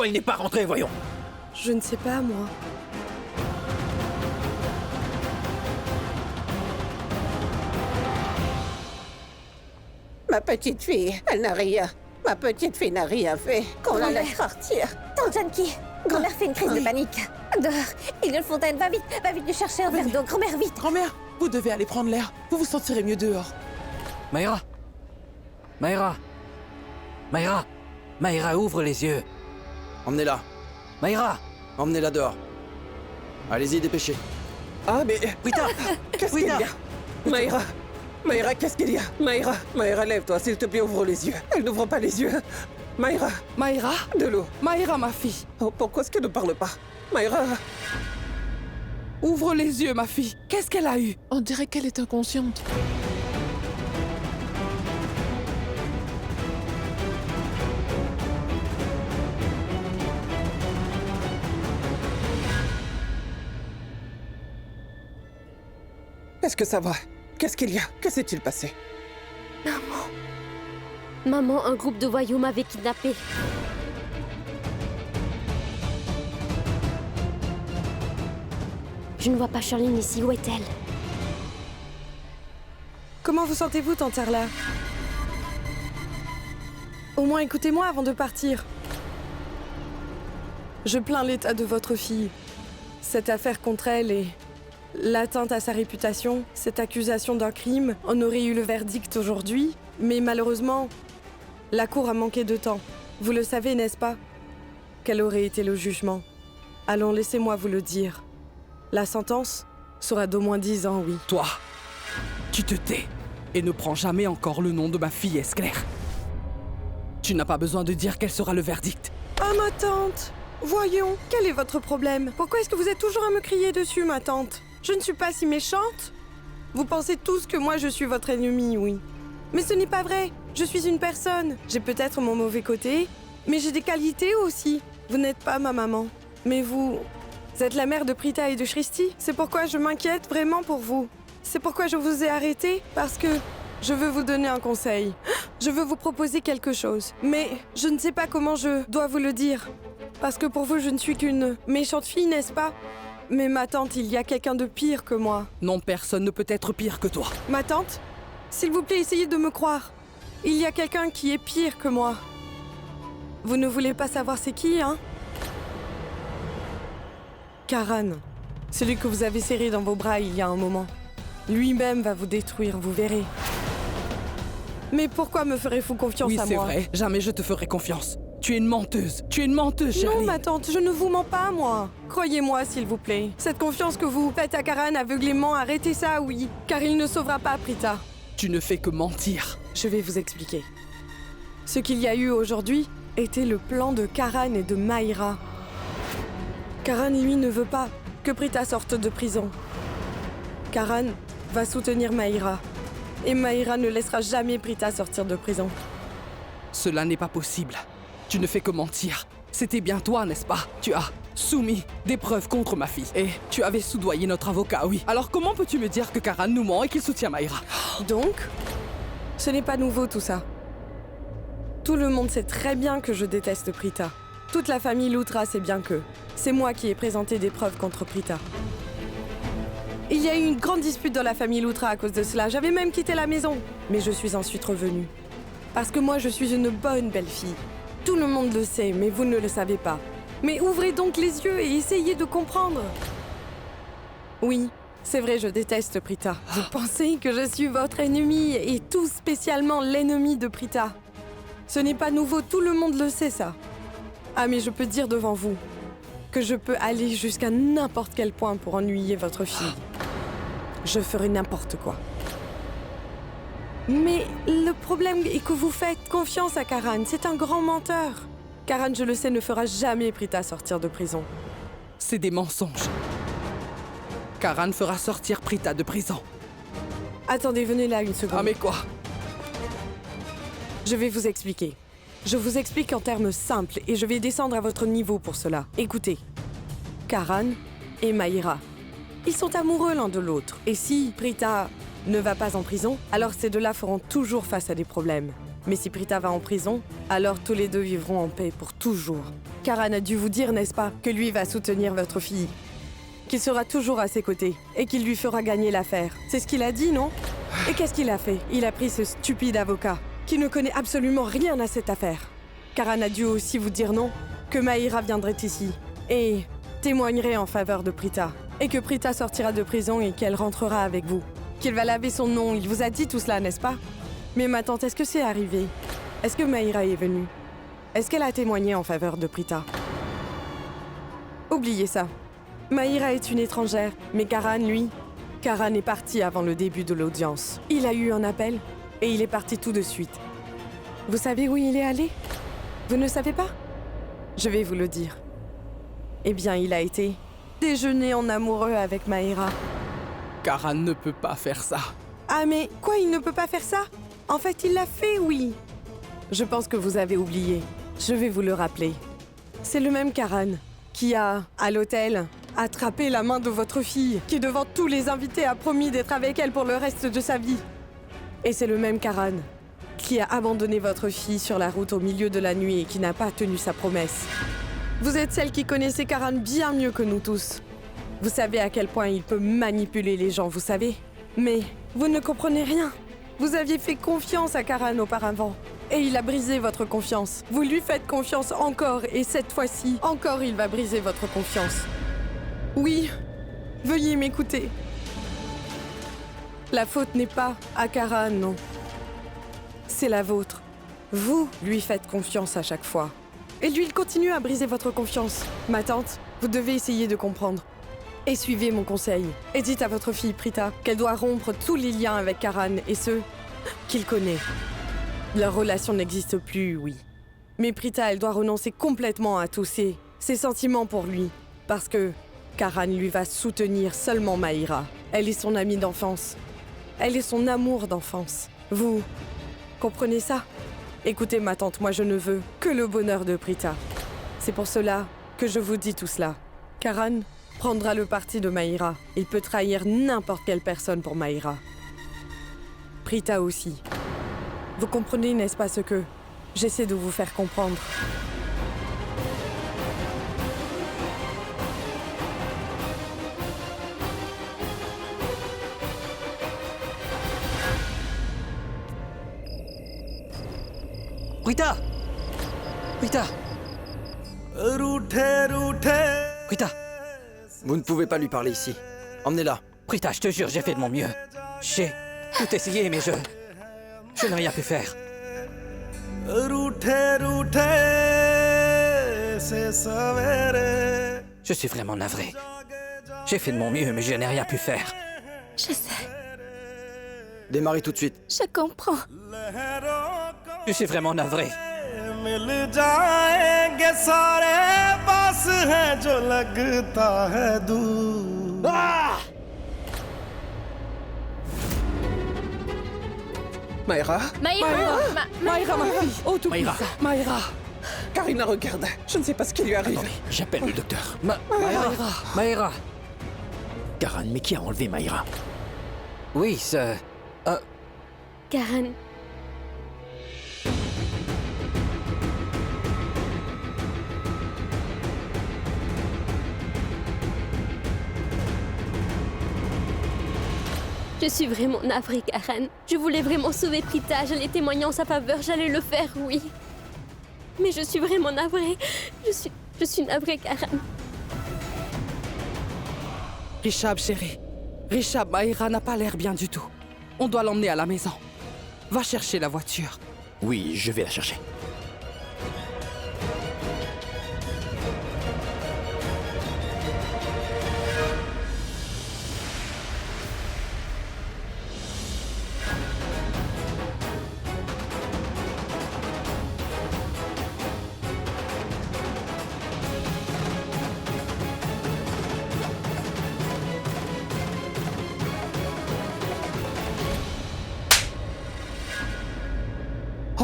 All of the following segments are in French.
Pourquoi elle n'est pas rentrée, voyons? Je ne sais pas, moi. Ma petite fille, elle n'a rien. Ma petite fille n'a rien fait. Qu'on la laisse partir. Tante Janki, grand-mère fait une crise de panique. Dehors, il y a une fontaine, va vite lui chercher un verre d'eau, grand-mère, vite. Grand-mère, vous devez aller prendre l'air. Vous vous sentirez mieux dehors. Maïra! Maïra! Maïra! Maïra, ouvre les yeux! Emmenez-la. Maïra! Emmenez-la dehors. Allez-y, dépêchez. Ah, mais... Prita! Qu'est-ce qu'il y Prita! a? Maïra! Maïra, qu'est-ce qu'il y a? Maïra, lève-toi, s'il te plaît, ouvre les yeux. Elle n'ouvre pas les yeux. Maïra, Maïra? de l'eau. Maïra, ma fille. Oh, pourquoi est-ce qu'elle ne parle pas? Maïra! Ouvre les yeux, ma fille. Qu'est-ce qu'elle a eu? On dirait qu'elle est inconsciente. Est-ce que ça va? Qu'est-ce qu'il y a? Que s'est-il passé? Maman, un groupe de voyous m'avait kidnappée. Je ne vois pas Charline ici, où est-elle? Comment vous sentez-vous, tante Arla? Au moins écoutez-moi avant de partir. Je plains l'état de votre fille. Cette affaire contre elle et l'atteinte à sa réputation, cette accusation d'un crime, on aurait eu le verdict aujourd'hui, mais malheureusement, la cour a manqué de temps. Vous le savez, n'est-ce pas? Quel aurait été le jugement? Allons, laissez-moi vous le dire. La sentence sera d'au moins 10 ans, oui. Toi, tu te tais et ne prends jamais encore le nom de ma fille, est-ce clair? Tu n'as pas besoin de dire quel sera le verdict. Ah, ma tante! Voyons, quel est votre problème? Pourquoi est-ce que vous êtes toujours à me crier dessus, ma tante? Je ne suis pas si méchante. Vous pensez tous que moi je suis votre ennemie, oui. Mais ce n'est pas vrai. Je suis une personne. J'ai peut-être mon mauvais côté, mais j'ai des qualités aussi. Vous n'êtes pas ma maman. Mais vous êtes la mère de Prita et de Shristi. C'est pourquoi je m'inquiète vraiment pour vous. C'est pourquoi je vous ai arrêté, parce que je veux vous donner un conseil. Je veux vous proposer quelque chose. Mais je ne sais pas comment je dois vous le dire. Parce que pour vous, je ne suis qu'une méchante fille, n'est-ce pas? Mais ma tante, il y a quelqu'un de pire que moi. Non, personne ne peut être pire que toi. Ma tante, s'il vous plaît, essayez de me croire. Il y a quelqu'un qui est pire que moi. Vous ne voulez pas savoir c'est qui, hein? Karan, celui que vous avez serré dans vos bras il y a un moment. Lui-même va vous détruire, vous verrez. Mais pourquoi me ferez-vous confiance Oui, à c'est moi? vrai. Jamais je te ferai confiance. Tu es une menteuse. Tu es une menteuse, Non, Charlie. ma tante, je ne vous mens pas, moi. Croyez-moi, s'il vous plaît. Cette confiance que vous faites à Karan aveuglément, arrêtez ça, oui. Car il ne sauvera pas Prita. Tu ne fais que mentir. Je vais vous expliquer. Ce qu'il y a eu aujourd'hui était le plan de Karan et de Maïra. Karan, lui, ne veut pas que Prita sorte de prison. Karan va soutenir Maïra. Et Maïra ne laissera jamais Prita sortir de prison. Cela n'est pas possible. Tu ne fais que mentir. C'était bien toi, n'est-ce pas? Tu as soumis des preuves contre ma fille. Et tu avais soudoyé notre avocat, oui. Alors comment peux-tu me dire que Karan nous ment et qu'il soutient Maïra? Donc, ce n'est pas nouveau tout ça. Tout le monde sait très bien que je déteste Prita. Toute la famille Loutra sait bien que c'est moi qui ai présenté des preuves contre Prita. Il y a eu une grande dispute dans la famille Loutra à cause de cela. J'avais même quitté la maison. Mais je suis ensuite revenue. Parce que moi, je suis une bonne belle-fille. Tout le monde le sait, mais vous ne le savez pas. Mais ouvrez donc les yeux et essayez de comprendre. Oui, c'est vrai, je déteste Prita. Vous pensez que je suis votre ennemi, et tout spécialement l'ennemi de Prita. Ce n'est pas nouveau, tout le monde le sait, ça. Ah, mais je peux dire devant vous que je peux aller jusqu'à n'importe quel point pour ennuyer votre fille. Je ferai n'importe quoi. Mais le problème est que vous faites confiance à Karan. C'est un grand menteur. Karan, je le sais, ne fera jamais Prita sortir de prison. C'est des mensonges. Karan fera sortir Prita de prison. Attendez, venez là une seconde. Ah mais quoi? Je vais vous expliquer. Je vous explique en termes simples et je vais descendre à votre niveau pour cela. Écoutez, Karan et Maïra, ils sont amoureux l'un de l'autre. Et si Prita ne va pas en prison, alors ces deux-là feront toujours face à des problèmes. Mais si Prita va en prison, alors tous les deux vivront en paix pour toujours. Karan a dû vous dire, n'est-ce pas, que lui va soutenir votre fille. Qu'il sera toujours à ses côtés et qu'il lui fera gagner l'affaire. C'est ce qu'il a dit, non? Et qu'est-ce qu'il a fait? Il a pris ce stupide avocat qui ne connaît absolument rien à cette affaire. Karan a dû aussi vous dire non, que Maïra viendrait ici et témoignerait en faveur de Prita. Et que Prita sortira de prison et qu'elle rentrera avec vous. Qu'il va laver son nom, il vous a dit tout cela, n'est-ce pas? Mais ma tante, est-ce que c'est arrivé? Est-ce que Maïra est venue? Est-ce qu'elle a témoigné en faveur de Prita? Oubliez ça. Maïra est une étrangère, mais Karan, lui, Karan est parti avant le début de l'audience. Il a eu un appel et il est parti tout de suite. Vous savez où il est allé? Vous ne savez pas? Je vais vous le dire. Eh bien, il a été déjeuner en amoureux avec Maïra. Karan ne peut pas faire ça. Ah mais quoi, il ne peut pas faire ça? En fait, il l'a fait, oui. Je pense que vous avez oublié. Je vais vous le rappeler. C'est le même Karan qui a, à l'hôtel, attrapé la main de votre fille, qui devant tous les invités a promis d'être avec elle pour le reste de sa vie. Et c'est le même Karan qui a abandonné votre fille sur la route au milieu de la nuit et qui n'a pas tenu sa promesse. Vous êtes celle qui connaissait Karan bien mieux que nous tous. Vous savez à quel point il peut manipuler les gens, vous savez. Mais vous ne comprenez rien. Vous aviez fait confiance à Karan auparavant. Et il a brisé votre confiance. Vous lui faites confiance encore, et cette fois-ci, encore il va briser votre confiance. Oui, veuillez m'écouter. La faute n'est pas à Karan, non. C'est la vôtre. Vous lui faites confiance à chaque fois. Et lui, il continue à briser votre confiance. Ma tante, vous devez essayer de comprendre. Et suivez mon conseil. Et dites à votre fille Prita qu'elle doit rompre tous les liens avec Karan et ceux qu'il connaît. Leur relation n'existe plus, oui. Mais Prita, elle doit renoncer complètement à tous ses sentiments pour lui. Parce que Karan lui va soutenir seulement Maïra. Elle est son amie d'enfance. Elle est son amour d'enfance. Vous comprenez ça? Écoutez ma tante, moi je ne veux que le bonheur de Prita. C'est pour cela que je vous dis tout cela. Karan prendra le parti de Maïra. Il peut trahir n'importe quelle personne pour Maïra. Prita aussi. Vous comprenez, n'est-ce pas, ce que j'essaie de vous faire comprendre? Prita! Prita! Prita! Vous ne pouvez pas lui parler ici. Emmenez-la. Prita, je te jure, j'ai fait de mon mieux. J'ai tout essayé, mais je n'ai rien pu faire. Je suis vraiment navré. J'ai fait de mon mieux, mais je n'ai rien pu faire. Je sais, Démarrez tout de suite. je comprends. Je suis vraiment navré. मिल जाएंगे सारे पास हैं जो लगता है दूर Maïra? Maïra, ma fille. Oh, tout Maïra. Maïra. Karina, regarde. Je ne sais pas ce qui lui arrive. J'appelle le docteur. Maïra! Maïra! Karan, mais qui a enlevé Maïra? Oui, ce... Karan, je suis vraiment navrée, Karan. Je voulais vraiment sauver Prita, j'allais témoigner en sa faveur, j'allais le faire, oui. Mais je suis vraiment navrée. Je suis navrée, Karan. Rishab, chérie. Rishab, Maïra n'a pas l'air bien du tout. On doit l'emmener à la maison. Va chercher la voiture. Oui, je vais la chercher.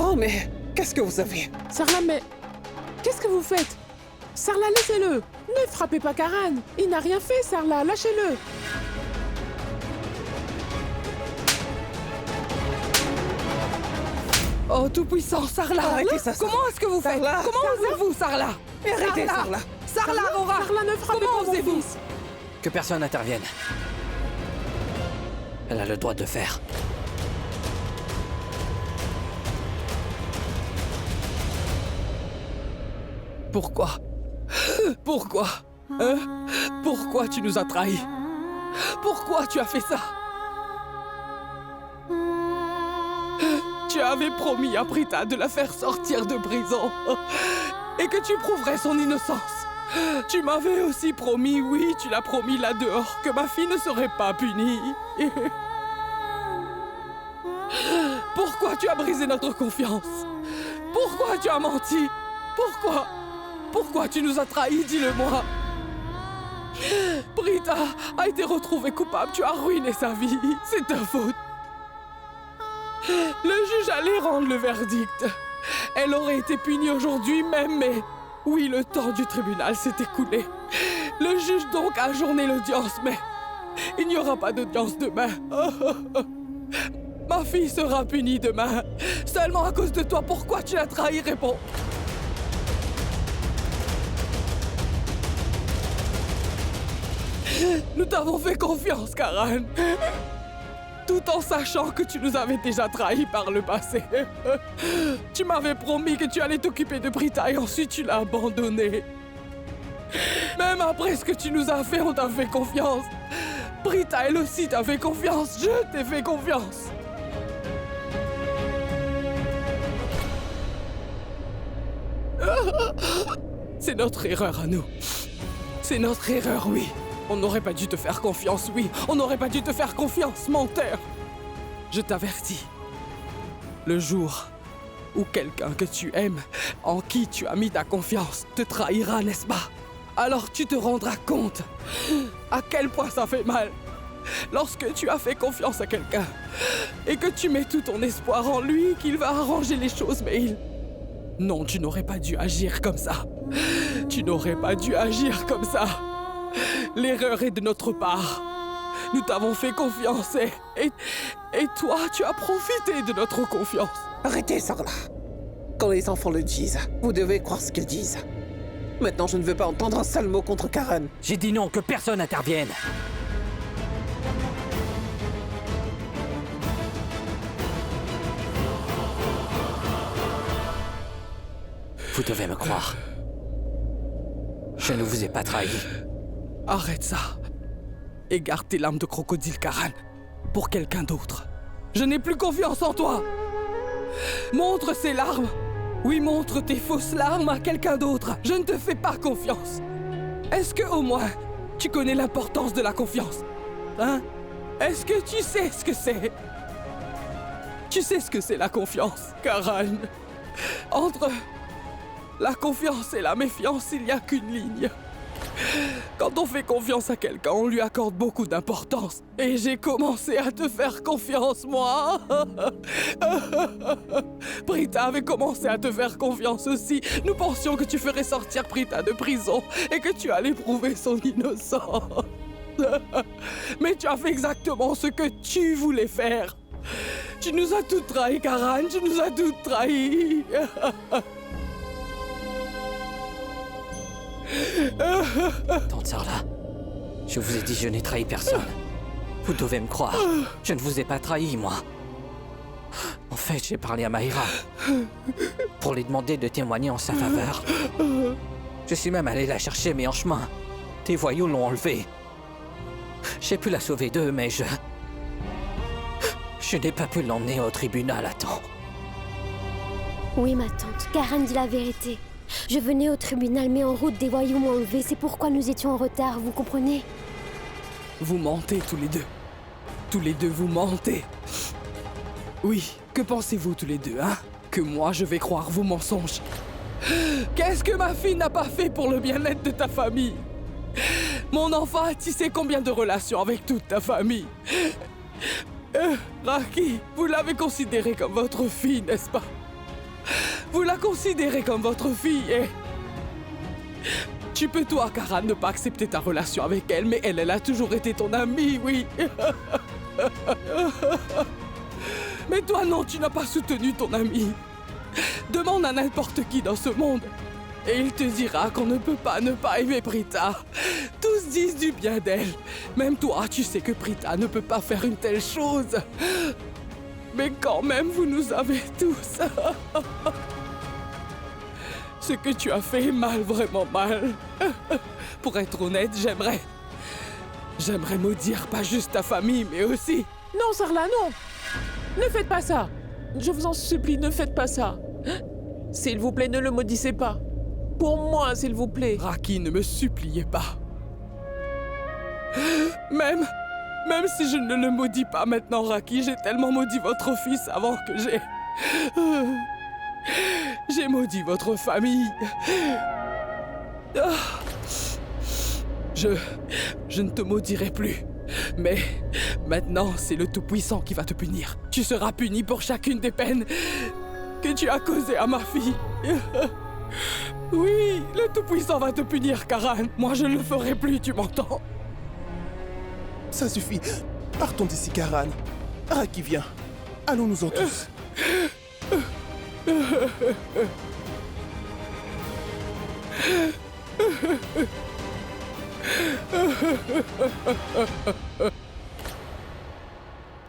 Oh, mais qu'est-ce que vous avez? Sarla, mais qu'est-ce que vous faites? Sarla, laissez-le. Ne frappez pas Karan. Il n'a rien fait, Sarla. Lâchez-le. Oh, tout-puissant, Sarla. Arrêtez ça, Sarla. Comment est-ce que vous faites? Sarla. Comment osez-vous, Sarla? Arrêtez, Sarla. Sarla, Aurora. Sarla, ne frappez Comment pas mon osez-vous? fils. Que personne n'intervienne. Elle a le droit de le faire. Pourquoi? Pourquoi? Hein? Pourquoi tu nous as trahis? Pourquoi tu as fait ça? Tu avais promis à Prita de la faire sortir de prison et que tu prouverais son innocence. Tu m'avais aussi promis, oui, tu l'as promis là dehors, que ma fille ne serait pas punie. Pourquoi tu as brisé notre confiance? Pourquoi tu as menti? Pourquoi? Pourquoi tu nous as trahis, dis-le-moi? Prita a été retrouvée coupable, tu as ruiné sa vie, c'est ta faute. Le juge allait rendre le verdict. Elle aurait été punie aujourd'hui même, mais... Oui, le temps du tribunal s'est écoulé. Le juge donc a ajourné l'audience, mais... Il n'y aura pas d'audience demain. Ma fille sera punie demain. Seulement à cause de toi, pourquoi tu l'as trahi? Réponds. Nous t'avons fait confiance, Karan. Tout en sachant que tu nous avais déjà trahis par le passé. Tu m'avais promis que tu allais t'occuper de Prita et ensuite tu l'as abandonnée. Même après ce que tu nous as fait, on t'a fait confiance. Prita, elle aussi t'a fait confiance. Je t'ai fait confiance. C'est notre erreur à nous. C'est notre erreur, oui. On n'aurait pas dû te faire confiance, oui. On n'aurait pas dû te faire confiance, menteur. Je t'avertis. Le jour où quelqu'un que tu aimes, en qui tu as mis ta confiance, te trahira, n'est-ce pas? Alors tu te rendras compte à quel point ça fait mal. Lorsque tu as fait confiance à quelqu'un et que tu mets tout ton espoir en lui, qu'il va arranger les choses, mais il... Non, tu n'aurais pas dû agir comme ça. Tu n'aurais pas dû agir comme ça. L'erreur est de notre part. Nous t'avons fait confiance et toi, tu as profité de notre confiance. Arrêtez, Sarla. Quand les enfants le disent, vous devez croire ce qu'ils disent. Maintenant, je ne veux pas entendre un seul mot contre Karan. J'ai dit non, que personne n'intervienne. Vous devez me croire. Je ne vous ai pas trahi. Arrête ça. Et garde tes larmes de crocodile, Karan, pour quelqu'un d'autre. Je n'ai plus confiance en toi. Montre ces larmes. Oui, montre tes fausses larmes à quelqu'un d'autre. Je ne te fais pas confiance. Est-ce que, au moins, tu connais l'importance de la confiance? Hein? Est-ce que tu sais ce que c'est? Tu sais ce que c'est la confiance, Karan? Entre la confiance et la méfiance, il n'y a qu'une ligne. Quand on fait confiance à quelqu'un, on lui accorde beaucoup d'importance. Et j'ai commencé à te faire confiance, moi. Prita avait commencé à te faire confiance aussi. Nous pensions que tu ferais sortir Prita de prison et que tu allais prouver son innocence. Mais tu as fait exactement ce que tu voulais faire. Tu nous as toutes trahis, Karan. Tu nous as toutes trahis. Tante Sarla, je vous ai dit je n'ai trahi personne. Vous devez me croire. Je ne vous ai pas trahi, moi. En fait, j'ai parlé à Maïra pour lui demander de témoigner en sa faveur. Je suis même allé la chercher, mais en chemin, des voyous l'ont enlevée. J'ai pu la sauver d'eux, mais je n'ai pas pu l'emmener au tribunal à temps. Oui, ma tante, Karan dit la vérité. Je venais au tribunal, mais en route, des voyous m'ont enlevé. C'est pourquoi nous étions en retard, vous comprenez? Vous mentez tous les deux. Tous les deux, vous mentez. Oui, que pensez-vous tous les deux, hein? Que moi, je vais croire vos mensonges. Qu'est-ce que ma fille n'a pas fait pour le bien-être de ta famille? Mon enfant a tissé combien de relations avec toute ta famille? Raki, vous l'avez considérée comme votre fille, n'est-ce pas? Vous la considérez comme votre fille et... Tu peux toi, Karan, ne pas accepter ta relation avec elle, mais elle a toujours été ton amie, oui. Mais toi, non, tu n'as pas soutenu ton ami. Demande à n'importe qui dans ce monde. Et il te dira qu'on ne peut pas ne pas aimer Prita. Tous disent du bien d'elle. Même toi, tu sais que Prita ne peut pas faire une telle chose. Mais quand même, vous nous avez tous. Ce que tu as fait est mal, vraiment mal. Pour être honnête, j'aimerais maudire pas juste ta famille, mais aussi... Non, Sarla, non. Ne faites pas ça. Je vous en supplie, ne faites pas ça. S'il vous plaît, ne le maudissez pas. Pour moi, s'il vous plaît. Raki, ne me suppliez pas. Même si je ne le maudis pas maintenant, Raki, j'ai tellement maudit votre fils avant que j'ai... J'ai maudit votre famille. Je ne te maudirai plus. Mais maintenant, c'est le Tout-Puissant qui va te punir. Tu seras puni pour chacune des peines que tu as causées à ma fille. Oui, le Tout-Puissant va te punir, Karan. Moi, je ne le ferai plus, tu m'entends? Ça suffit. Partons d'ici, Karan. Raki, viens. Allons-nous-en tous.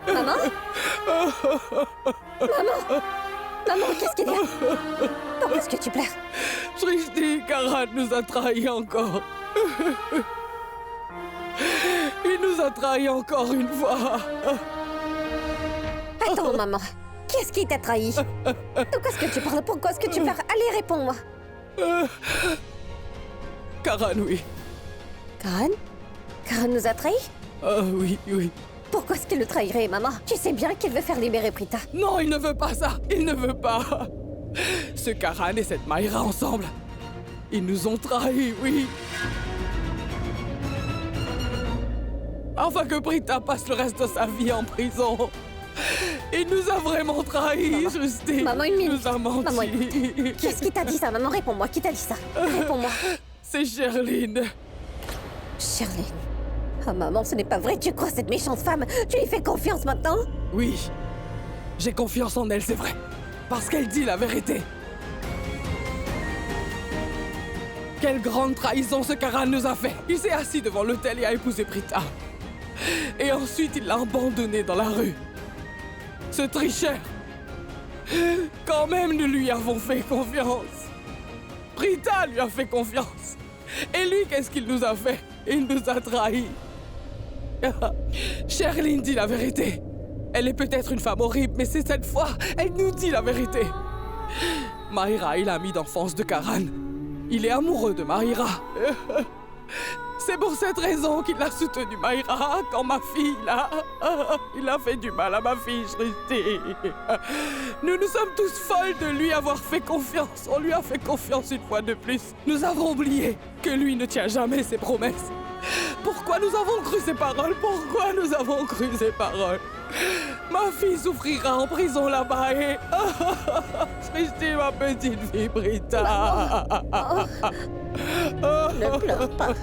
Maman? Maman, qu'est-ce qu'il y a? Pourquoi est-ce que tu pleures? Srishti, Karan nous a trahis encore. Il nous a trahis encore une fois. Attends, maman. Qu'est-ce qui t'a trahi? De quoi est-ce que tu parles? Pourquoi est-ce que tu pleures? Allez, réponds-moi. Karan, oui. Karan? Karan nous a trahis? Oui. Pourquoi est-ce qu'il le trahirait, maman? Tu sais bien qu'il veut faire libérer Prita. Non, il ne veut pas ça. Il ne veut pas. Ce Karan et cette Mayra ensemble, ils nous ont trahis, oui. Afin que Prita passe le reste de sa vie en prison. Il nous a vraiment trahis, Srishti. Maman, une minute. Il nous a menti. Maman, écoute. Qu'est-ce qui t'a dit ça, maman? Réponds-moi. Qui t'a dit ça? Réponds-moi. C'est Sherline. Sherline. Oh, maman, ce n'est pas vrai. Tu crois cette méchante femme? Tu lui fais confiance maintenant? Oui. J'ai confiance en elle, c'est vrai. Parce qu'elle dit la vérité. Quelle grande trahison ce Karan nous a fait. Il s'est assis devant l'hôtel et a épousé Prita. Et ensuite, il l'a abandonnée dans la rue. Ce tricheur. Quand même, nous lui avons fait confiance. Prita lui a fait confiance. Et lui, qu'est-ce qu'il nous a fait? Il nous a trahis. Sherline dit la vérité. Elle est peut-être une femme horrible, mais c'est cette fois, elle nous dit la vérité. Mayra est l'ami d'enfance de Karan. Il est amoureux de Mayra. C'est pour cette raison qu'il a soutenu Mayra quand ma fille, là... Il a fait du mal à ma fille, Srishti. Nous sommes tous folles de lui avoir fait confiance. On lui a fait confiance une fois de plus. Nous avons oublié que lui ne tient jamais ses promesses. Pourquoi nous avons cru ses paroles? Pourquoi nous avons cru ses paroles? Ma fille souffrira en prison là-bas et... Srishti, ma petite fille, Prita. Ne pleure pas.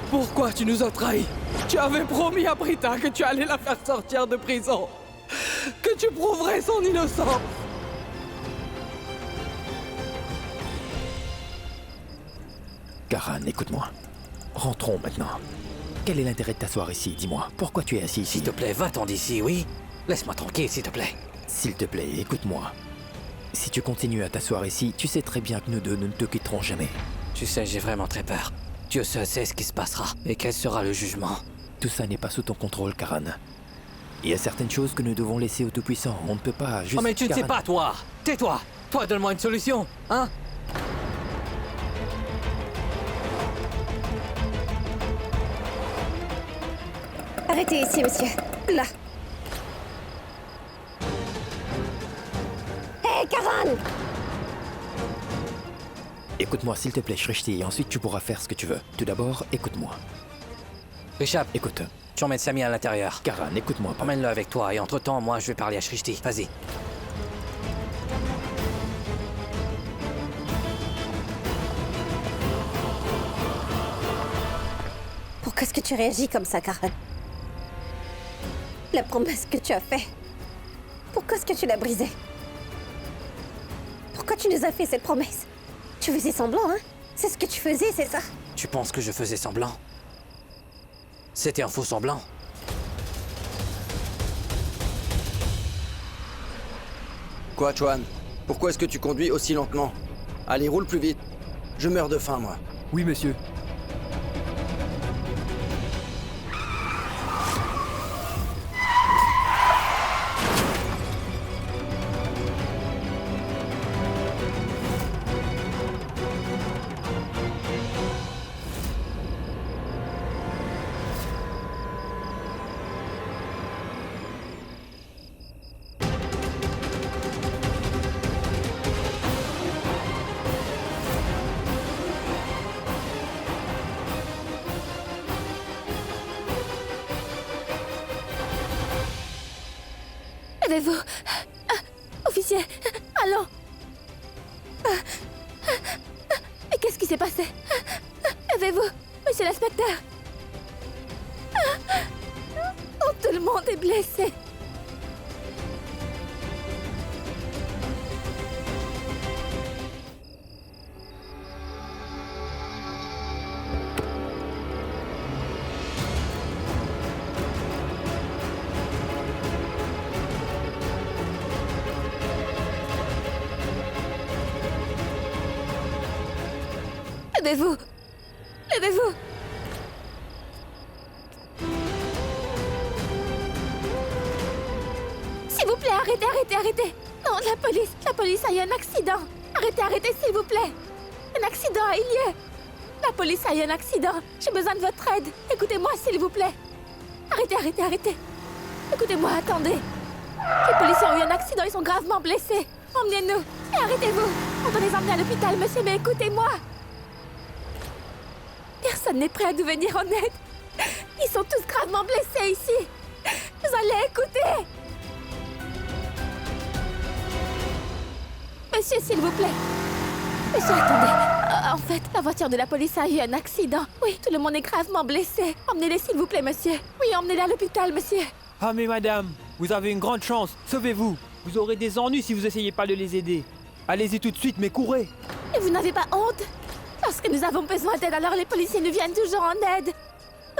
Pourquoi tu nous as trahis? Tu avais promis à Prita que tu allais la faire sortir de prison. Que tu prouverais son innocence. Karan, écoute-moi. Rentrons maintenant. Quel est l'intérêt de t'asseoir ici? Dis-moi, pourquoi tu es assis ici? S'il te plaît, va-t'en d'ici, oui? Laisse-moi tranquille, s'il te plaît. S'il te plaît, écoute-moi. Si tu continues à t'asseoir ici, tu sais très bien que nous deux, nous ne te quitterons jamais. Tu sais, j'ai vraiment très peur. Dieu seul sait ce qui se passera. Et quel sera le jugement? Tout ça n'est pas sous ton contrôle, Karan. Il y a certaines choses que nous devons laisser au Tout-Puissant. On ne peut pas juste... Oh mais tu ne sais pas, toi! Tais-toi! Toi, donne-moi une solution, hein? Arrêtez ici, monsieur. Là. Hé, Karan! Écoute-moi, s'il te plaît, Srishti, et ensuite tu pourras faire ce que tu veux. Tout d'abord, écoute-moi. Rishabh, Écoute, tu emmènes Sami à l'intérieur. Karan, écoute-moi. Emmène-le avec toi et entre-temps, moi, je vais parler à Shrishti. Vas-y. Pourquoi est-ce que tu réagis comme ça, Karan? La promesse que tu as faite, pourquoi est-ce que tu l'as brisée? Pourquoi tu nous as fait cette promesse? Tu faisais semblant, hein? C'est ce que tu faisais, c'est ça? Tu penses que je faisais semblant? C'était un faux semblant. Quoi, Chuan? Pourquoi est-ce que tu conduis aussi lentement? Allez, roule plus vite. Je meurs de faim, moi. Oui, monsieur. Levez-vous. Officier, allons. Mais qu'est-ce qui s'est passé? Levez-vous, monsieur l'inspecteur. Oh, tout le monde est blessé. Levez-vous. Levez-vous. S'il vous plaît, arrêtez. Non, la police a eu un accident. Arrêtez, s'il vous plaît. Un accident a eu lieu. La police a eu un accident. J'ai besoin de votre aide. Écoutez-moi, s'il vous plaît. Arrêtez. Écoutez-moi, attendez. Les policiers ont eu un accident, ils sont gravement blessés. Emmenez-nous et arrêtez-vous. On doit les emmener à l'hôpital, monsieur, mais écoutez-moi. Personne n'est prêt à nous venir en aide. Ils sont tous gravement blessés ici. Vous allez écouter. Monsieur, s'il vous plaît. Monsieur, attendez. En fait, la voiture de la police a eu un accident. Oui, tout le monde est gravement blessé. Emmenez-les, s'il vous plaît, monsieur. Oui, emmenez-les à l'hôpital, monsieur. Ah mais madame, vous avez une grande chance. Sauvez-vous. Vous aurez des ennuis si vous essayez pas de les aider. Allez-y tout de suite, mais courez. Et vous n'avez pas honte? Lorsque nous avons besoin d'aide, alors les policiers nous viennent toujours en aide.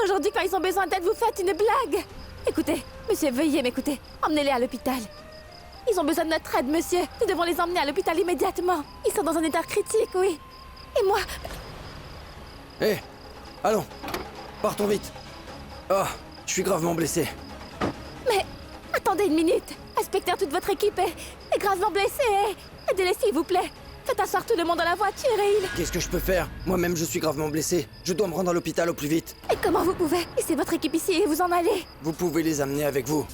Aujourd'hui, quand ils ont besoin d'aide, vous faites une blague. Écoutez, monsieur, veuillez m'écouter. Emmenez-les à l'hôpital. Ils ont besoin de notre aide, monsieur. Nous devons les emmener à l'hôpital immédiatement. Ils sont dans un état critique, oui. Et moi... Hé, allons. Partons vite. Ah, je suis gravement blessé. Mais... attendez une minute. Inspecteur, toute votre équipe est gravement blessée. Aidez-les, s'il vous plaît. Faites asseoir tout le monde dans la voiture et il... Qu'est-ce que je peux faire? Moi-même, je suis gravement blessé. Je dois me rendre à l'hôpital au plus vite. Et comment vous pouvez? Laissez votre équipe ici et vous en allez. Vous pouvez les amener avec vous.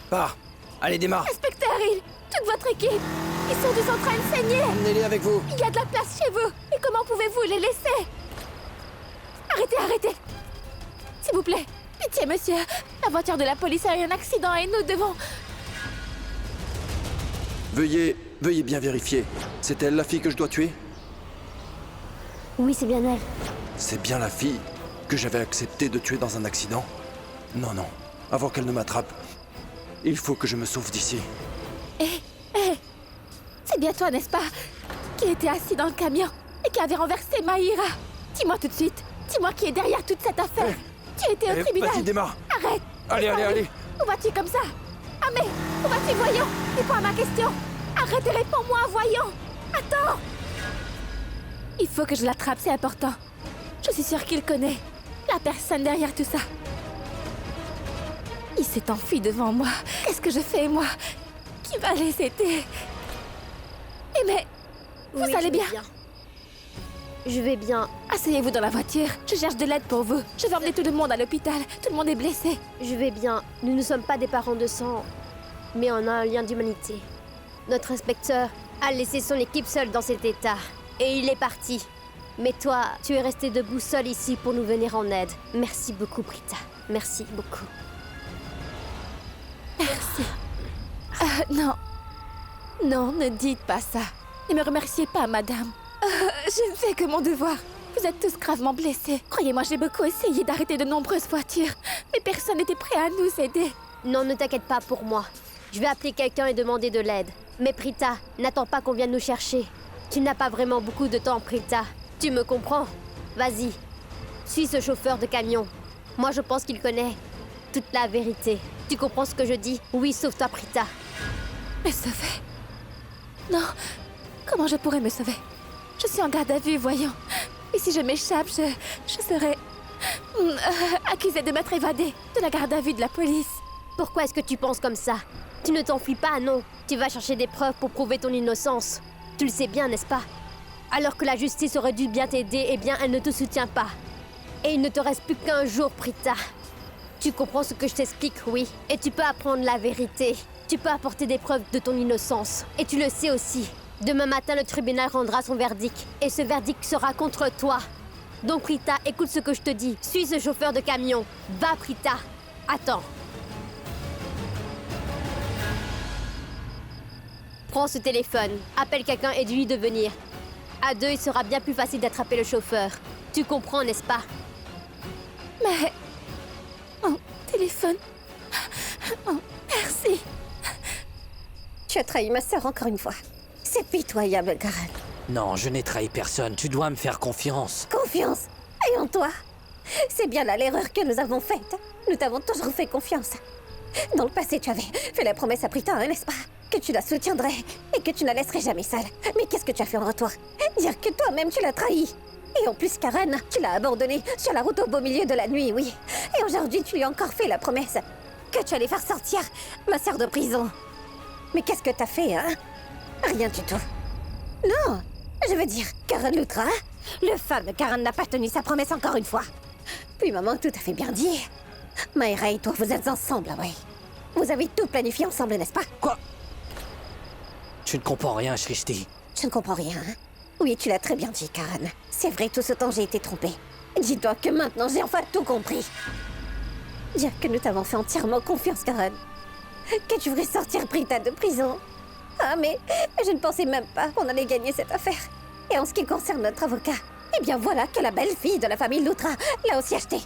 Pars. Allez, démarre. Inspecteur Hill, toute votre équipe, ils sont tous en train de saigner. Emmenez-les avec vous. Il y a de la place chez vous. Et comment pouvez-vous les laisser? Arrêtez. S'il vous plaît. Pitié, monsieur. La voiture de la police a eu un accident et nous devons... Veuillez bien vérifier. C'est elle la fille que je dois tuer? Oui, c'est bien elle. C'est bien la fille que j'avais accepté de tuer dans un accident? Non. Avant qu'elle ne m'attrape, il faut que je me sauve d'ici. C'est bien toi, n'est-ce pas? Qui était assis dans le camion et qui avait renversé Maïra. Dis-moi tout de suite. Dis-moi qui est derrière toute cette affaire. Tu étais au tribunal. Vas-y, démarre. Arrête. Allez. Où vas-tu comme ça? Ah mais, où vas-tu, voyons? Réponds à ma question. Arrête et réponds-moi, voyons. Attends. Il faut que je l'attrape, c'est important. Je suis sûre qu'il connaît la personne derrière tout ça. Il s'est enfui devant moi. Qu'est-ce que je fais, moi? Qui va les aider? Eh mais, vous allez bien? Je vais bien. Asseyez-vous dans la voiture. Je cherche de l'aide pour vous. Je vais emmener tout le monde à l'hôpital. Tout le monde est blessé. Je vais bien. Nous ne sommes pas des parents de sang, mais on a un lien d'humanité. Notre inspecteur a laissé son équipe seule dans cet état. Et il est parti. Mais toi, tu es resté debout seul ici pour nous venir en aide. Merci beaucoup, Britta. Merci beaucoup. Merci. Non. Non, ne dites pas ça. Ne me remerciez pas, madame. Je ne fais que mon devoir. Vous êtes tous gravement blessés. Croyez-moi, j'ai beaucoup essayé d'arrêter de nombreuses voitures, mais personne n'était prêt à nous aider. Non, ne t'inquiète pas pour moi. Je vais appeler quelqu'un et demander de l'aide. Mais Prita, n'attends pas qu'on vienne nous chercher. Tu n'as pas vraiment beaucoup de temps, Prita. Tu me comprends? Vas-y. Suis ce chauffeur de camion. Moi, je pense qu'il connaît toute la vérité. Tu comprends ce que je dis? Oui, sauve-toi, Prita. Me sauver? Non. Comment je pourrais me sauver? Je suis en garde à vue, voyons. Et si je m'échappe, je serai... accusée de m'être évadée de la garde à vue de la police. Pourquoi est-ce que tu penses comme ça? Tu ne t'enfuis pas, non. Tu vas chercher des preuves pour prouver ton innocence. Tu le sais bien, n'est-ce pas? Alors que la justice aurait dû bien t'aider, eh bien, elle ne te soutient pas. Et il ne te reste plus qu'un jour, Prita. Tu comprends ce que je t'explique, oui. Et tu peux apprendre la vérité. Tu peux apporter des preuves de ton innocence. Et tu le sais aussi. Demain matin, le tribunal rendra son verdict. Et ce verdict sera contre toi. Donc, Prita, écoute ce que je te dis. Suis ce chauffeur de camion. Va, Prita. Attends. Prends ce téléphone. Appelle quelqu'un et dis-lui de venir. À deux, il sera bien plus facile d'attraper le chauffeur. Tu comprends, n'est-ce pas? Mais... Mon téléphone... Oh, merci. Tu as trahi ma sœur encore une fois. C'est pitoyable, Karen. Non, je n'ai trahi personne. Tu dois me faire confiance. Confiance? Et en toi? C'est bien là l'erreur que nous avons faite. Nous t'avons toujours fait confiance. Dans le passé, tu avais fait la promesse à Prita, hein, n'est-ce pas? Que tu la soutiendrais et que tu ne la laisserais jamais seule. Mais qu'est-ce que tu as fait en retour? Dire que toi-même tu l'as trahi. Et en plus, Karen, tu l'as abandonnée sur la route au beau milieu de la nuit, oui. Et aujourd'hui, tu lui as encore fait la promesse que tu allais faire sortir ma sœur de prison. Mais qu'est-ce que t'as fait, hein? Rien du tout. Non, je veux dire, Karen Loutra, le fameux Karen n'a pas tenu sa promesse encore une fois. Puis maman tout à fait bien dit. Maïra et toi, vous êtes ensemble, oui. Vous avez tout planifié ensemble, n'est-ce pas? Quoi? Tu ne comprends rien, Shrishti. Je ne comprends rien, hein? Oui, tu l'as très bien dit, Karen. C'est vrai, tout ce temps, j'ai été trompée. Dis-toi que maintenant, j'ai enfin tout compris. Dire que nous t'avons fait entièrement confiance, Karen. Que tu voudrais sortir Prita de prison. Ah, mais je ne pensais même pas qu'on allait gagner cette affaire. Et en ce qui concerne notre avocat, eh bien voilà que la belle-fille de la famille Loutra l'a aussi acheté.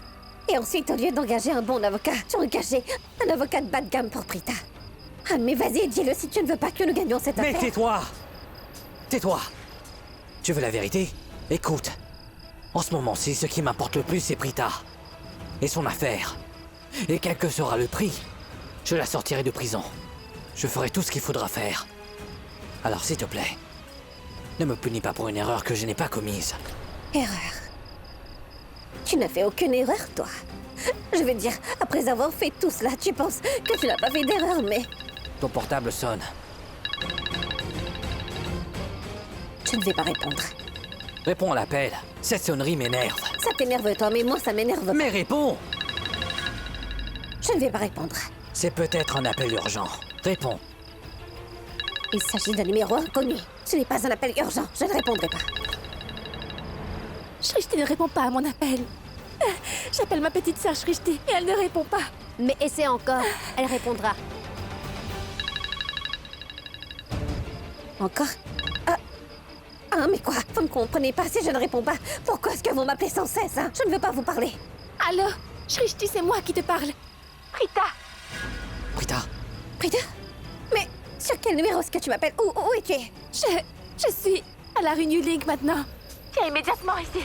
Et ensuite, au lieu d'engager un bon avocat, tu as engagé un avocat de bas de gamme pour Prita. Ah, mais vas-y, dis-le si tu ne veux pas que nous gagnions cette affaire. Mais tais-toi! Tais-toi! Tu veux la vérité? Écoute. En ce moment-ci, ce qui m'importe le plus, c'est Prita. Et son affaire. Et quel que sera le prix, je la sortirai de prison. Je ferai tout ce qu'il faudra faire. Alors, s'il te plaît, ne me punis pas pour une erreur que je n'ai pas commise. Erreur? Tu n'as fait aucune erreur, toi. Je veux dire, après avoir fait tout cela, tu penses que tu n'as pas fait d'erreur, mais... Ton portable sonne. Je ne vais pas répondre. Réponds à l'appel. Cette sonnerie m'énerve. Ça t'énerve, toi, mais moi, ça m'énerve. Mais réponds! Je ne vais pas répondre. C'est peut-être un appel urgent. Réponds. Il s'agit d'un numéro inconnu. Ce n'est pas un appel urgent. Je ne répondrai pas. Shrishti ne répond pas à mon appel. J'appelle ma petite sœur Shrishti et elle ne répond pas. Mais essaie encore, elle répondra. Encore? Ah, mais quoi? Vous ne comprenez pas si je ne réponds pas. Pourquoi est-ce que vous m'appelez sans cesse, hein? Je ne veux pas vous parler. Allô? Shrishti, c'est moi qui te parle. Prita! Prita? Prita? Mais sur quel numéro est-ce que tu m'appelles? Où es-tu? Je suis à la rue New Link maintenant. Viens immédiatement ici.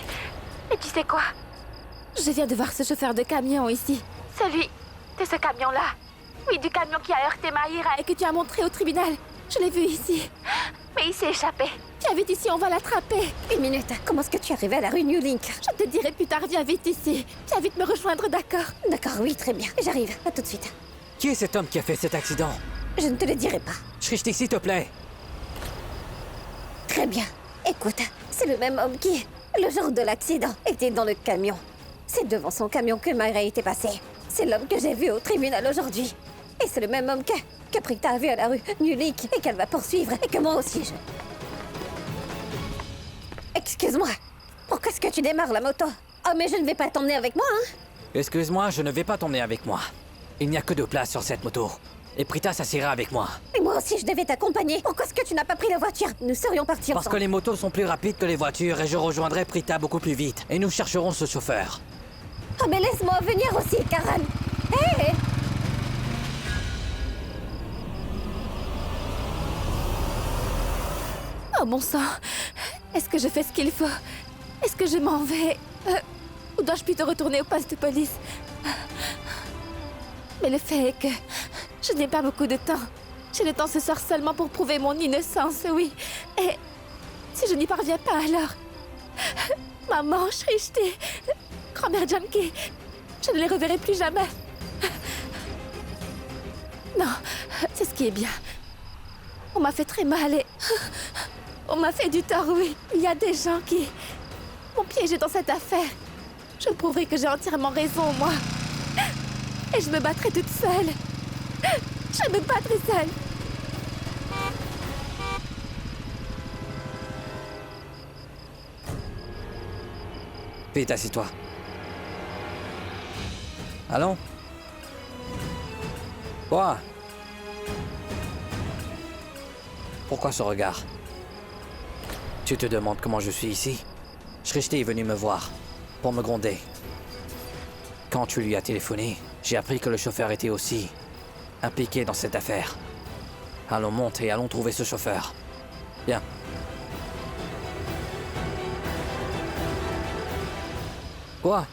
Et tu sais quoi? Je viens de voir ce chauffeur de camion ici. Celui de ce camion-là. Oui, du camion qui a heurté Maïra et que tu as montré au tribunal. Je l'ai vu ici. Mais il s'est échappé. Viens vite ici, on va l'attraper. Une minute, comment est-ce que tu es arrivé à la rue New Link? Je te dirai plus tard, viens vite ici. Viens vite me rejoindre, d'accord? D'accord, oui, très bien. J'arrive, à tout de suite. Qui est cet homme qui a fait cet accident? Je ne te le dirai pas. Shrishti, s'il te plaît. Très bien. Écoute, c'est le même homme qui, le jour de l'accident, était dans le camion. C'est devant son camion que Maïra était passée. C'est l'homme que j'ai vu au tribunal aujourd'hui. Et c'est le même homme que Prita a vu à la rue New Link et qu'elle va poursuivre et que moi aussi je... Excuse-moi. Pourquoi est-ce que tu démarres la moto? Oh, mais je ne vais pas t'emmener avec moi, hein? Excuse-moi, je ne vais pas t'emmener avec moi. Il n'y a que 2 places sur cette moto. Et Prita s'assiera avec moi. Et moi aussi, je devais t'accompagner. Pourquoi est-ce que tu n'as pas pris la voiture? Nous serions partis Parce que ensemble. les motos sont plus rapides que les voitures et je rejoindrai Prita beaucoup plus vite. Et nous chercherons ce chauffeur. Oh, mais laisse-moi venir aussi, Karan. Hé Oh bon sang, est-ce que je fais ce qu'il faut? Est-ce que je m'en vais? Ou dois-je plutôt retourner au poste de police? Mais le fait est que je n'ai pas beaucoup de temps. J'ai le temps ce soir seulement pour prouver mon innocence, oui. Et si je n'y parviens pas alors... Maman, Shrishti, grand-mère Janki, je ne les reverrai plus jamais. Non, c'est ce qui est bien. On m'a fait très mal et... On m'a fait du tort, oui. Il y a des gens qui m'ont piégé dans cette affaire. Je prouverai que j'ai entièrement raison, moi. Et je me battrai toute seule. Je me battrai seule. Vite, assieds-toi. Allons. Quoi? Pourquoi ce regard? Tu te demandes comment je suis ici? Shrishti est venu me voir, pour me gronder. Quand tu lui as téléphoné, j'ai appris que le chauffeur était aussi impliqué dans cette affaire. Allons, monte et allons trouver ce chauffeur. Bien. Quoi?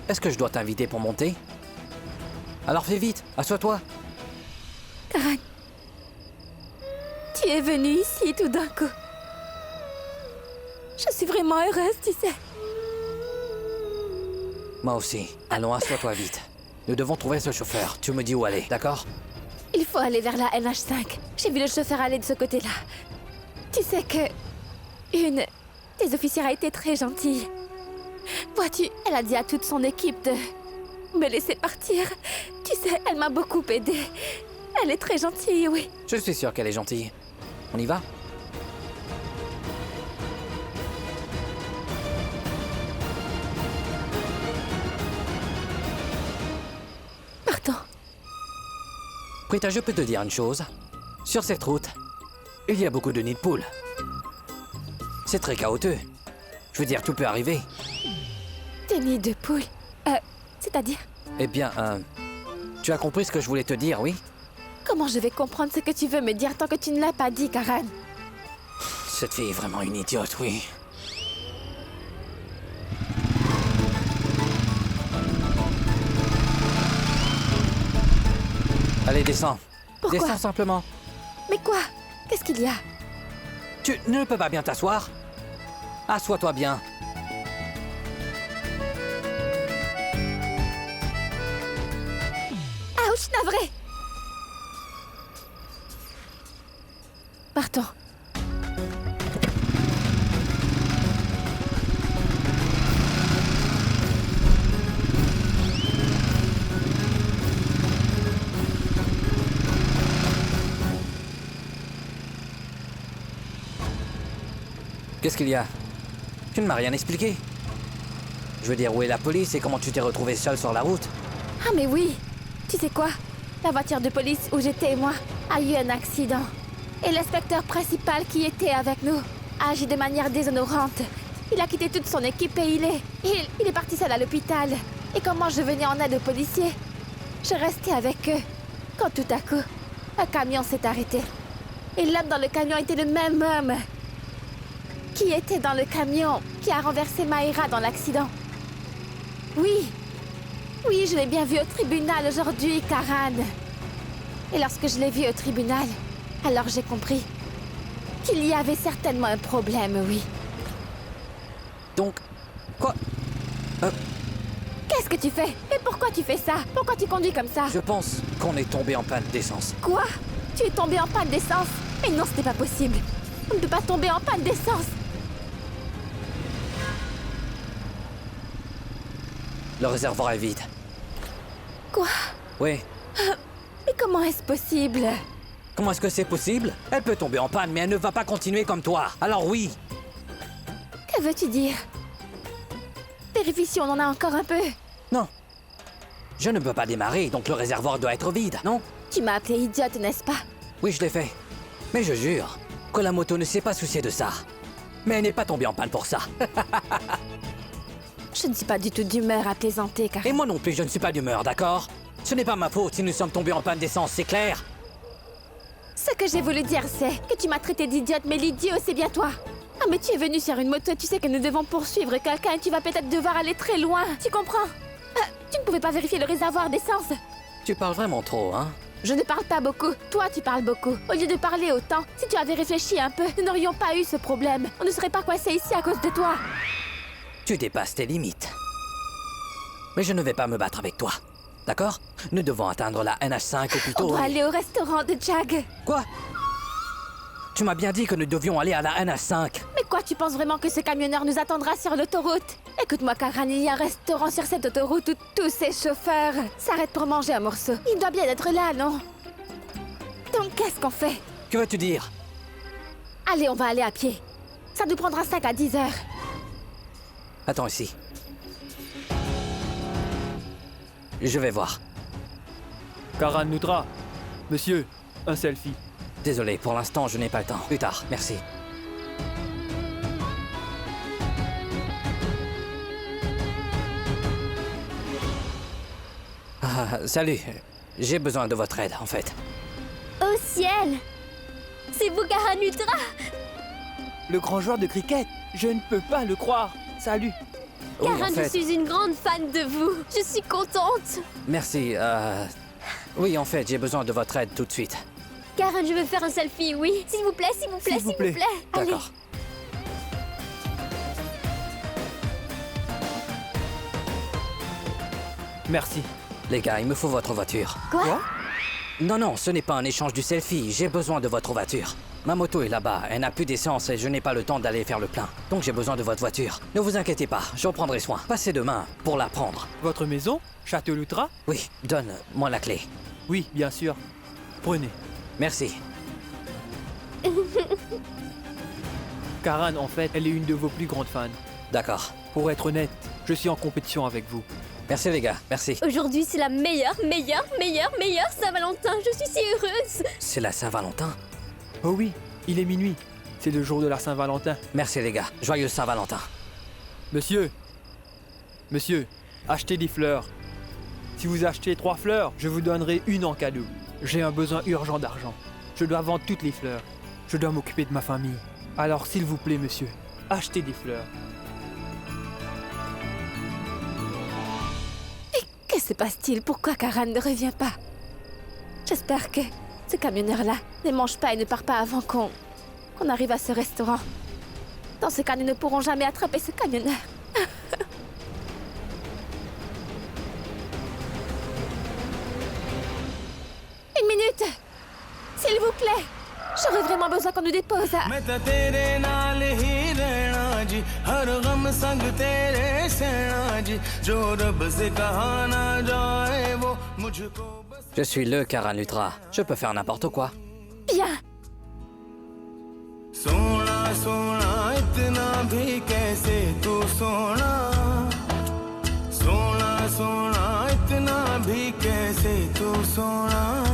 Est-ce que je dois t'inviter pour monter? Alors fais vite, assois-toi. Karan, tu es venu ici tout d'un coup. Je suis vraiment heureuse, tu sais. Moi aussi. Allons, assois-toi vite. Nous devons trouver ce chauffeur. Tu me dis où aller, d'accord? Il faut aller vers la NH5. J'ai vu le chauffeur aller de ce côté-là. Tu sais que... Une des officières a été très gentille. Vois-tu, elle a dit à toute son équipe de me laisser partir. Tu sais, elle m'a beaucoup aidée. Elle est très gentille, oui. Je suis sûr qu'elle est gentille. On y va? Partons. Prita, je peux te dire une chose. Sur cette route, il y a beaucoup de nids de poules. C'est très chaotique. Je veux dire, tout peut arriver. Des nids de poules. C'est-à-dire? Eh bien, tu as compris ce que je voulais te dire, oui? Comment je vais comprendre ce que tu veux me dire tant que tu ne l'as pas dit, Karan? Cette fille est vraiment une idiote, oui. Allez, descends. Pourquoi? Descends simplement. Mais quoi? Qu'est-ce qu'il y a? Tu ne peux pas bien t'asseoir? Assois-toi bien. Ouch, navré! Partons. Qu'est-ce qu'il y a? Tu ne m'as rien expliqué. Je veux dire, où est la police et comment tu t'es retrouvé seul sur la route? Ah mais oui! Tu sais quoi? La voiture de police où j'étais, moi, a eu un accident. Et l'inspecteur principal qui était avec nous a agi de manière déshonorante. Il a quitté toute son équipe et il est parti seul à l'hôpital. Et comment je venais en aide aux policiers? Je restais avec eux. Quand tout à coup, un camion s'est arrêté. Et l'homme dans le camion était le même homme qui était dans le camion qui a renversé Maïra dans l'accident. Oui, je l'ai bien vu au tribunal aujourd'hui, Karan. Et lorsque je l'ai vu au tribunal, alors j'ai compris qu'il y avait certainement un problème, oui. Donc, quoi? Qu'est-ce que tu fais? Et pourquoi tu fais ça? Pourquoi tu conduis comme ça? Je pense qu'on est tombé en panne d'essence. Quoi? Tu es tombé en panne d'essence? Mais non, ce n'est pas possible. On ne peut pas tomber en panne d'essence. Le réservoir est vide. Quoi? Oui. Mais comment est-ce possible? Comment est-ce que c'est possible? Elle peut tomber en panne, mais elle ne va pas continuer comme toi. Alors oui. Que veux-tu dire? Vérifie si on en a encore un peu. Non. Je ne peux pas démarrer, donc le réservoir doit être vide, non? Tu m'as appelée idiote, n'est-ce pas? Oui, je l'ai fait. Mais je jure que la moto ne s'est pas souciée de ça. Mais elle n'est pas tombée en panne pour ça. Je ne suis pas du tout d'humeur à plaisanter, car... Et moi non plus, je ne suis pas d'humeur, d'accord? Ce n'est pas ma faute si nous sommes tombés en panne d'essence, c'est clair? Ce que j'ai voulu dire, c'est que tu m'as traité d'idiote, mais l'idiot, c'est bien toi. Ah, mais tu es venu sur une moto, tu sais que nous devons poursuivre quelqu'un et tu vas peut-être devoir aller très loin. Tu comprends? Tu ne pouvais pas vérifier le réservoir d'essence. Tu parles vraiment trop, hein? Je ne parle pas beaucoup. Toi, tu parles beaucoup. Au lieu de parler autant, si tu avais réfléchi un peu, nous n'aurions pas eu ce problème. On ne serait pas coincés ici à cause de toi. Tu dépasses tes limites. Mais je ne vais pas me battre avec toi. D'accord? Nous devons atteindre la NH5 ou plutôt... On doit aller au restaurant de Jag. Quoi? Tu m'as bien dit que nous devions aller à la NH5. Mais quoi, tu penses vraiment que ce camionneur nous attendra sur l'autoroute? Écoute-moi, Karan, il y a un restaurant sur cette autoroute où tous ces chauffeurs s'arrêtent pour manger un morceau. Il doit bien être là, non? Donc qu'est-ce qu'on fait? Que veux-tu dire? Allez, on va aller à pied. Ça nous prendra 5 à 10 heures. Attends ici. Je vais voir. Karan Nutra. Monsieur, un selfie. Désolé, pour l'instant, je n'ai pas le temps. Plus tard, merci. Ah, salut. J'ai besoin de votre aide, en fait. Au ciel! C'est vous, Karan Nutra! Le grand joueur de cricket. Je ne peux pas le croire. Salut. Oui, Karan, en fait, je suis une grande fan de vous. Je suis contente. merci. Oui, en fait, j'ai besoin de votre aide tout de suite. Karan, je veux faire un selfie, oui. S'il vous plaît, s'il vous plaît, S'il vous plaît. Allez. D'accord. Merci. Les gars, il me faut votre voiture. Quoi? Non, non, ce n'est pas un échange du selfie. J'ai besoin de votre voiture. Ma moto est là-bas, elle n'a plus d'essence et je n'ai pas le temps d'aller faire le plein. Donc j'ai besoin de votre voiture. Ne vous inquiétez pas, j'en prendrai soin. Passez demain pour la prendre. Votre maison? Château Lutra? Oui, donne-moi la clé. Oui, bien sûr. Prenez. Merci. Karan, en fait, elle est une de vos plus grandes fans. D'accord. Pour être honnête, je suis en compétition avec vous. Merci les gars, merci. Aujourd'hui, c'est la meilleure Saint-Valentin. Je suis si heureuse. C'est la Saint-Valentin? Oh oui, il est minuit. C'est le jour de la Saint-Valentin. Merci les gars, joyeux Saint-Valentin. Monsieur, achetez des fleurs. Si vous achetez 3 fleurs, je vous donnerai une en cadeau. J'ai un besoin urgent d'argent. Je dois vendre toutes les fleurs. Je dois m'occuper de ma famille. Alors s'il vous plaît, monsieur, achetez des fleurs. Que se passe-t-il? Pourquoi Karan ne revient pas? J'espère que ce camionneur-là ne mange pas et ne part pas avant qu'on arrive à ce restaurant. Dans ce cas, nous ne pourrons jamais attraper ce camionneur. Une minute! S'il vous plaît! J'aurais vraiment besoin qu'on nous dépose à... Je suis le Karan Lutra. Je peux faire n'importe quoi. Bien! सोना सोना इतना भी कैसे तू सोना सोना सोना इतना भी कैसे तू सोना